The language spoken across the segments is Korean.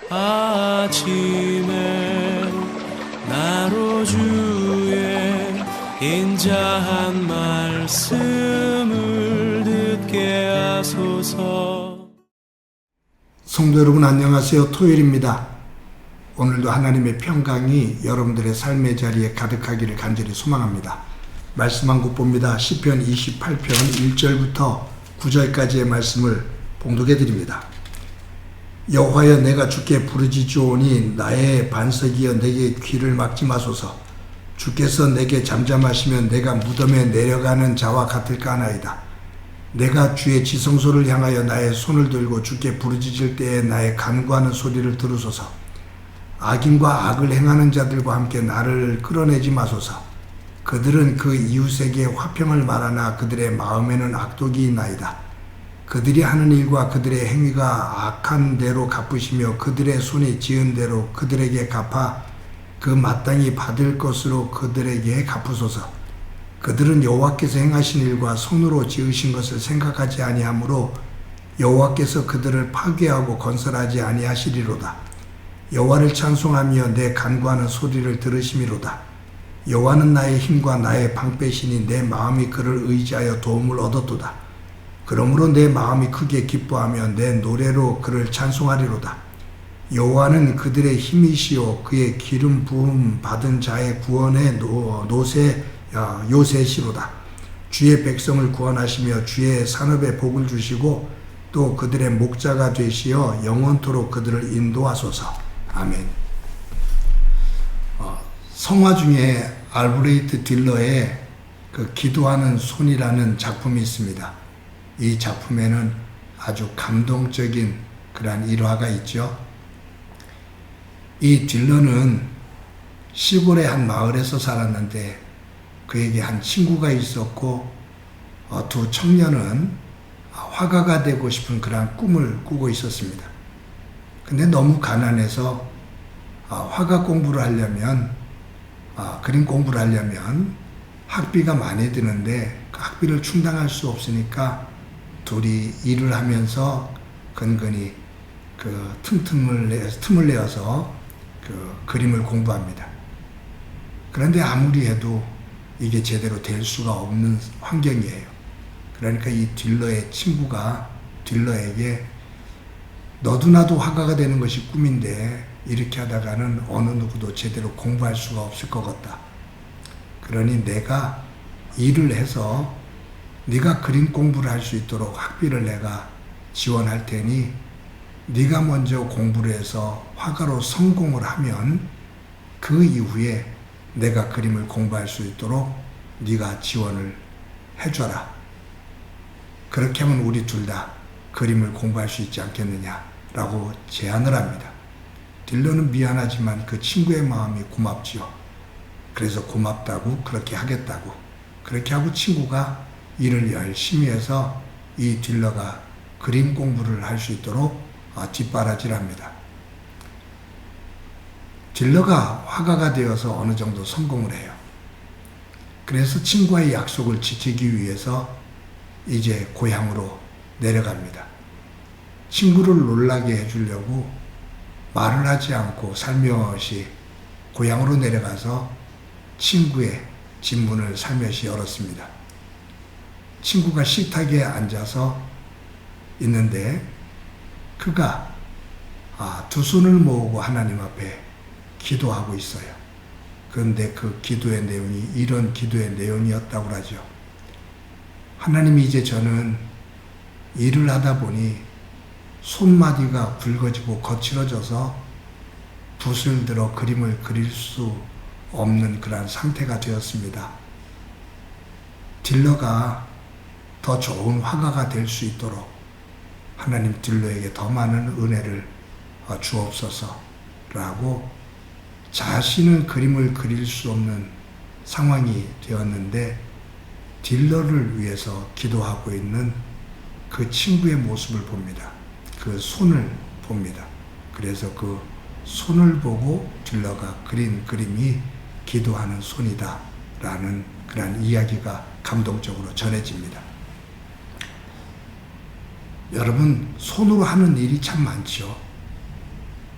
아침에 나로 주의 인자한 말씀을 듣게 하소서. 성도 여러분 안녕하세요. 토요일입니다. 오늘도 하나님의 평강이 여러분들의 삶의 자리에 가득하기를 간절히 소망합니다. 말씀 한 곳 봅니다. 시편 28편 1절부터 9절까지의 말씀을 봉독해 드립니다. 여호와여, 내가 주께 부르짖으오니 나의 반석이여 내게 귀를 막지 마소서. 주께서 내게 잠잠하시면 내가 무덤에 내려가는 자와 같을까 하나이다. 내가 주의 지성소를 향하여 나의 손을 들고 주께 부르짖을 때에 나의 간구하는 소리를 들으소서. 악인과 악을 행하는 자들과 함께 나를 끌어내지 마소서. 그들은 그 이웃에게 화평을 말하나 그들의 마음에는 악독이 있나이다. 그들이 하는 일과 그들의 행위가 악한 대로 갚으시며 그들의 손이 지은 대로 그들에게 갚아 그 마땅히 받을 것으로 그들에게 갚으소서. 그들은 여호와께서 행하신 일과 손으로 지으신 것을 생각하지 아니하므로 여호와께서 그들을 파괴하고 건설하지 아니하시리로다. 여호와를 찬송하며 내 간구하는 소리를 들으심이로다. 여호와는 나의 힘과 나의 방패시니 내 마음이 그를 의지하여 도움을 얻었도다. 그러므로 내 마음이 크게 기뻐하며 내 노래로 그를 찬송하리로다. 여호와는 그들의 힘이시오 그의 기름 부음 받은 자의 구원의 요새시로다. 주의 백성을 구원하시며 주의 산업에 복을 주시고 또 그들의 목자가 되시어 영원토록 그들을 인도하소서. 아멘. 성화 중에 알브레이트 딜러의 그 기도하는 손이라는 작품이 있습니다. 이 작품에는 아주 감동적인 그러한 일화가 있죠. 이 딜러는 시골의 한 마을에서 살았는데 그에게 한 친구가 있었고 두 청년은 화가가 되고 싶은 그러한 꿈을 꾸고 있었습니다. 근데 너무 가난해서 화가 공부를 하려면 그림 공부를 하려면 학비가 많이 드는데 그 학비를 충당할 수 없으니까 둘이 일을 하면서 근근히 그 틈을 내어서 그 그림을 공부합니다. 그런데 아무리 해도 이게 제대로 될 수가 없는 환경이에요. 그러니까 이 딜러의 친구가 딜러에게 너도 나도 화가가 되는 것이 꿈인데 이렇게 하다가는 어느 누구도 제대로 공부할 수가 없을 것 같다. 그러니 내가 일을 해서 네가 그림 공부를 할 수 있도록 학비를 내가 지원할 테니 네가 먼저 공부를 해서 화가로 성공을 하면 그 이후에 내가 그림을 공부할 수 있도록 네가 지원을 해줘라. 그렇게 하면 우리 둘 다 그림을 공부할 수 있지 않겠느냐라고 제안을 합니다. 딜러는 미안하지만 그 친구의 마음이 고맙지요. 그래서 고맙다고 그렇게 하겠다고 그렇게 하고 친구가 일을 열심히 해서 이 딜러가 그림 공부를 할 수 있도록 뒷바라지합니다. 딜러가 화가가 되어서 어느 정도 성공을 해요. 그래서 친구와의 약속을 지키기 위해서 이제 고향으로 내려갑니다. 친구를 놀라게 해주려고 말을 하지 않고 살며시 고향으로 내려가서 친구의 집문을 살며시 열었습니다. 친구가 식탁에 앉아서 있는데 그가 두 손을 모으고 하나님 앞에 기도하고 있어요. 그런데 그 기도의 내용이 이런 기도의 내용이었다고 하죠. 하나님, 이제 저는 일을 하다 보니 손마디가 굵어지고 거칠어져서 붓을 들어 그림을 그릴 수 없는 그런 상태가 되었습니다. 딜러가 더 좋은 화가가 될 수 있도록 하나님 딜러에게 더 많은 은혜를 주옵소서라고 자신은 그림을 그릴 수 없는 상황이 되었는데 딜러를 위해서 기도하고 있는 그 친구의 모습을 봅니다. 그 손을 봅니다. 그래서 그 손을 보고 딜러가 그린 그림이 기도하는 손이다 라는 그런 이야기가 감동적으로 전해집니다. 여러분, 손으로 하는 일이 참 많죠.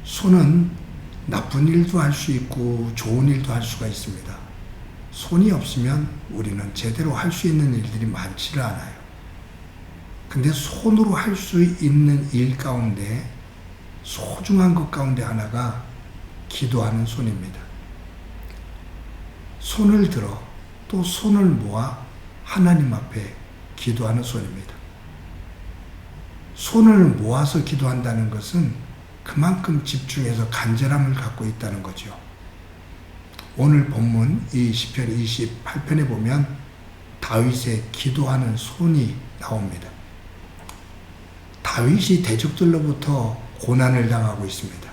손은 나쁜 일도 할 수 있고 좋은 일도 할 수가 있습니다. 손이 없으면 우리는 제대로 할 수 있는 일들이 많지를 않아요. 근데 손으로 할 수 있는 일 가운데 소중한 것 가운데 하나가 기도하는 손입니다. 손을 들어 또 손을 모아 하나님 앞에 기도하는 손입니다. 손을 모아서 기도한다는 것은 그만큼 집중해서 간절함을 갖고 있다는 거죠. 오늘 본문 이 시편 28편에 보면 다윗의 기도하는 손이 나옵니다. 다윗이 대적들로부터 고난을 당하고 있습니다.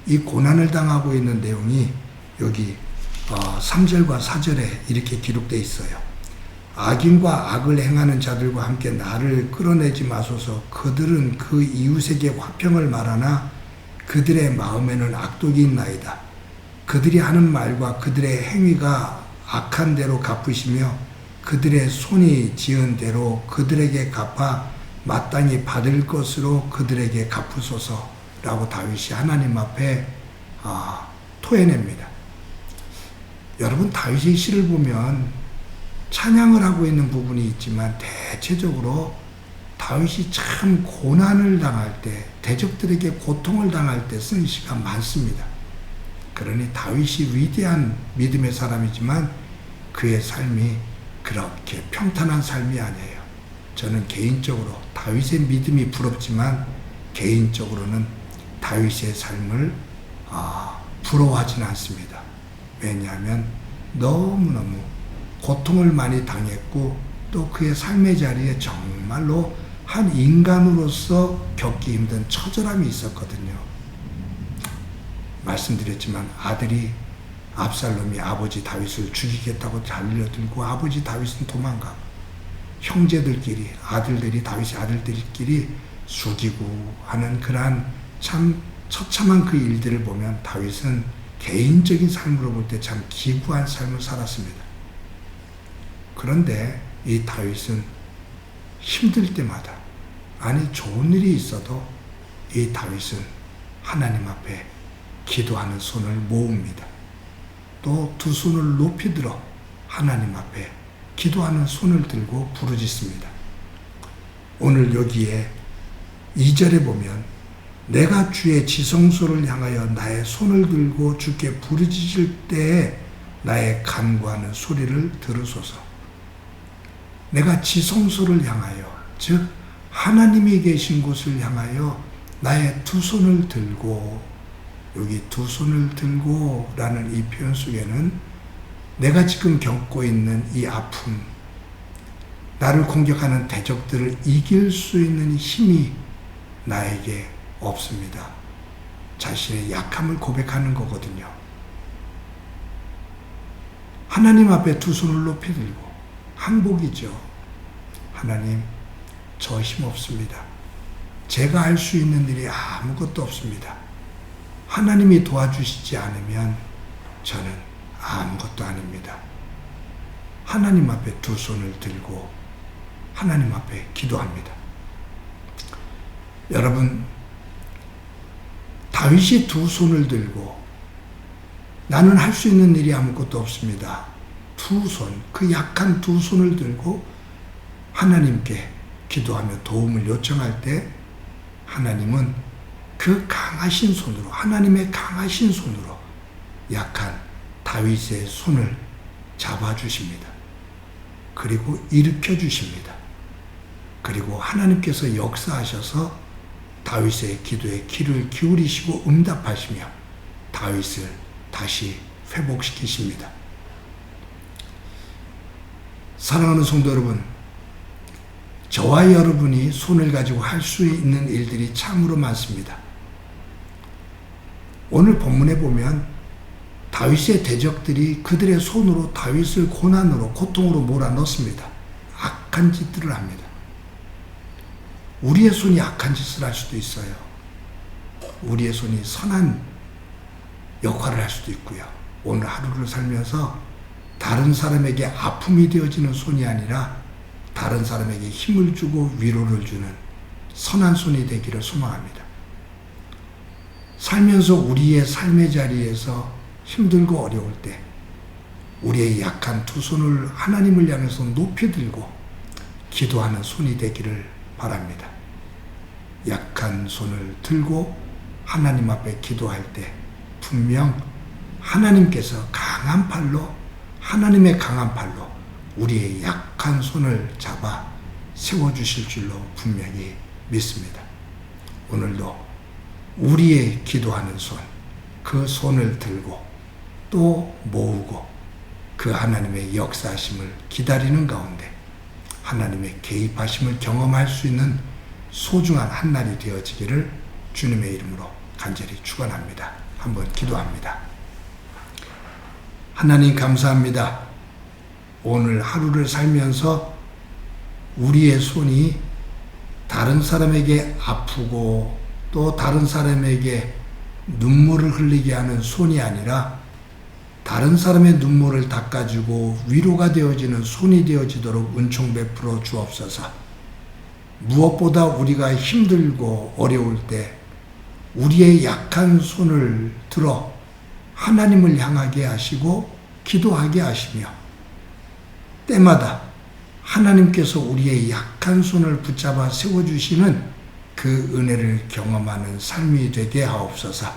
이 고난을 당하고 있는 내용이 여기 3절과 4절에 이렇게 기록되어 있어요. 악인과 악을 행하는 자들과 함께 나를 끌어내지 마소서. 그들은 그 이웃에게 화평을 말하나 그들의 마음에는 악독이 있나이다. 그들이 하는 말과 그들의 행위가 악한 대로 갚으시며 그들의 손이 지은 대로 그들에게 갚아 마땅히 받을 것으로 그들에게 갚으소서라고 다윗이 하나님 앞에 토해냅니다. 여러분, 다윗의 시를 보면 찬양을 하고 있는 부분이 있지만 대체적으로 다윗이 참 고난을 당할 때, 대적들에게 고통을 당할 때 쓴 시가 많습니다. 그러니 다윗이 위대한 믿음의 사람이지만 그의 삶이 그렇게 평탄한 삶이 아니에요. 저는 개인적으로 다윗의 믿음이 부럽지만 개인적으로는 다윗의 삶을 부러워하지는 않습니다. 왜냐하면 너무너무 고통을 많이 당했고 또 그의 삶의 자리에 정말로 한 인간으로서 겪기 힘든 처절함이 있었거든요. 말씀드렸지만 아들이 압살롬이 아버지 다윗을 죽이겠다고 달려들고 아버지 다윗은 도망가고 형제들끼리 아들들이 다윗의 아들들끼리 죽이고 하는 그러한 참 처참한 그 일들을 보면 다윗은 개인적인 삶으로 볼 때 참 기구한 삶을 살았습니다. 그런데 이 다윗은 힘들 때마다, 아니 좋은 일이 있어도 이 다윗은 하나님 앞에 기도하는 손을 모읍니다. 또 두 손을 높이 들어 하나님 앞에 기도하는 손을 들고 부르짖습니다. 오늘 여기에 2절에 보면 내가 주의 지성소를 향하여 나의 손을 들고 주께 부르짖을 때에 나의 간구하는 소리를 들으소서. 내가 지성소를 향하여, 즉 하나님이 계신 곳을 향하여 나의 두 손을 들고, 여기 두 손을 들고 라는 이 표현 속에는 내가 지금 겪고 있는 이 아픔, 나를 공격하는 대적들을 이길 수 있는 힘이 나에게 없습니다. 자신의 약함을 고백하는 거거든요. 하나님 앞에 두 손을 높이 들고 항복이죠. 하나님, 저 힘 없습니다. 제가 할 수 있는 일이 아무것도 없습니다. 하나님이 도와주시지 않으면 저는 아무것도 아닙니다. 하나님 앞에 두 손을 들고 하나님 앞에 기도합니다. 여러분, 다윗이 두 손을 들고 나는 할 수 있는 일이 아무것도 없습니다. 두 손, 그 약한 두 손을 들고 하나님께 기도하며 도움을 요청할 때 하나님은 그 강하신 손으로, 하나님의 강하신 손으로 약한 다윗의 손을 잡아주십니다. 그리고 일으켜 주십니다. 그리고 하나님께서 역사하셔서 다윗의 기도에 귀를 기울이시고 응답하시며 다윗을 다시 회복시키십니다. 사랑하는 성도 여러분, 저와 여러분이 손을 가지고 할 수 있는 일들이 참으로 많습니다. 오늘 본문에 보면 다윗의 대적들이 그들의 손으로 다윗을 고난으로, 고통으로 몰아넣습니다. 악한 짓들을 합니다. 우리의 손이 악한 짓을 할 수도 있어요. 우리의 손이 선한 역할을 할 수도 있고요. 오늘 하루를 살면서 다른 사람에게 아픔이 되어지는 손이 아니라 다른 사람에게 힘을 주고 위로를 주는 선한 손이 되기를 소망합니다. 살면서 우리의 삶의 자리에서 힘들고 어려울 때 우리의 약한 두 손을 하나님을 향해서 높이 들고 기도하는 손이 되기를 바랍니다. 약한 손을 들고 하나님 앞에 기도할 때 분명 하나님께서 강한 팔로, 하나님의 강한 팔로 우리의 약한 손을 잡아 세워주실 줄로 분명히 믿습니다. 오늘도 우리의 기도하는 손, 그 손을 들고 또 모으고 그 하나님의 역사하심을 기다리는 가운데 하나님의 개입하심을 경험할 수 있는 소중한 한날이 되어지기를 주님의 이름으로 간절히 축원합니다. 한번 기도합니다. 하나님 감사합니다. 오늘 하루를 살면서 우리의 손이 다른 사람에게 아프고 또 다른 사람에게 눈물을 흘리게 하는 손이 아니라 다른 사람의 눈물을 닦아주고 위로가 되어지는 손이 되어지도록 은총 베풀어 주옵소서. 무엇보다 우리가 힘들고 어려울 때 우리의 약한 손을 들어 하나님을 향하게 하시고 기도하게 하시며 때마다 하나님께서 우리의 약한 손을 붙잡아 세워주시는 그 은혜를 경험하는 삶이 되게 하옵소서.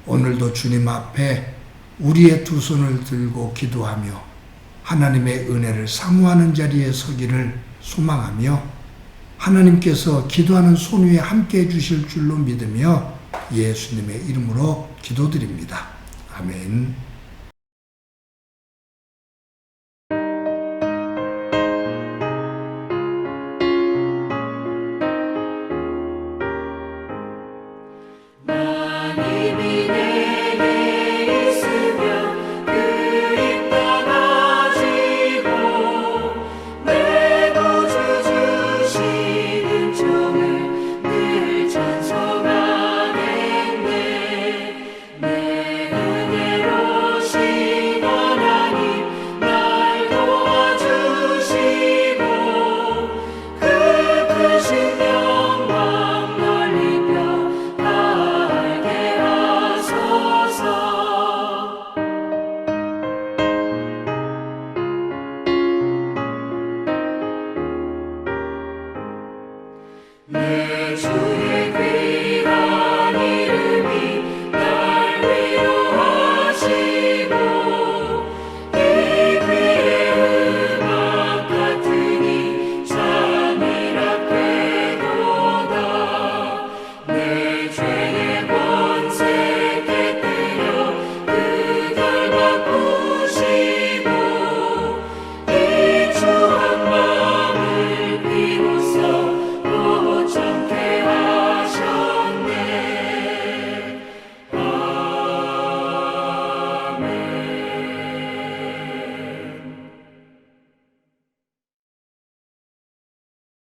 오늘도 주님 앞에 우리의 두 손을 들고 기도하며 하나님의 은혜를 사모하는 자리에 서기를 소망하며 하나님께서 기도하는 손 위에 함께해 주실 줄로 믿으며 예수님의 이름으로 기도드립니다. 아멘.